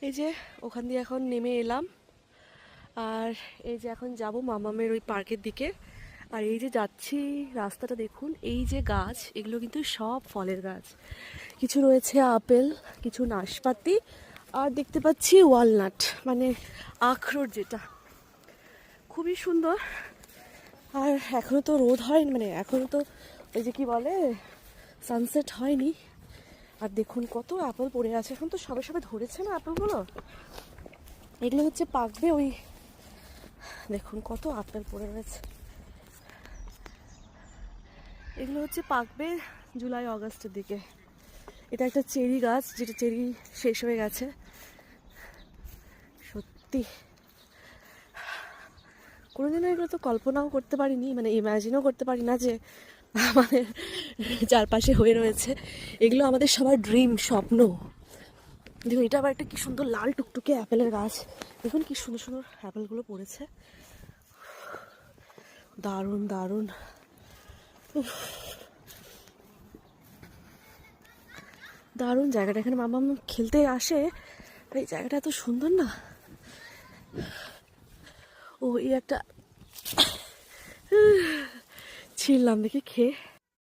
এই যে ওখান দিয়ে এখন নেমে এলাম, আর এই যে এখন যাব মামামের ওই পার্কের দিকে। আর এই যে যাচ্ছি রাস্তাটা দেখুন, এই যে গাছ, এগুলো কিন্তু সব ফলের গাছ। কিছু রয়েছে আপেল, কিছু নাশপাতি, আর দেখতে পাচ্ছি ওয়ালনাট, মানে আখরোট, যেটা খুবই সুন্দর। আর এখনো তো রোদ হয়নি, মানে এখনো তো ওই যে কি বলে সানসেট হয়নি। আর দেখুন কত অ্যাপেল পড়ে আছে, এখন তো সবে সবে ধরেছে না অ্যাপেলগুলো, এগুলো হচ্ছে পাকবে। ওই দেখুন কত আপেল পড়ে রয়েছে, এগুলো হচ্ছে পাকবে জুলাই অগাস্টের দিকে। এটা একটা চেরি গাছ, যেটা চেরি শেষ হয়ে গেছে। সত্যি কোনোদিনও এগুলো তো কল্পনাও করতে পারিনি, মানে ইমাজিনও করতে পারি না যে আমাদের চারপাশে হয়ে রয়েছে। এগুলো আমাদের সবার ড্রিম, স্বপ্ন। দেখুন এটা আবার একটা কি সুন্দর লাল টুকটুকে অ্যাপেলের গাছ, দেখুন কি সুন্দর সুন্দর অ্যাপেলগুলো পড়েছে, দারুণ দারুণ। দারুণ জায়গাটা, এখানে মামা খেলতে আসে, এই জায়গাটা এত সুন্দর না। ও এই একটা ছিললাম দেখি খেয়ে।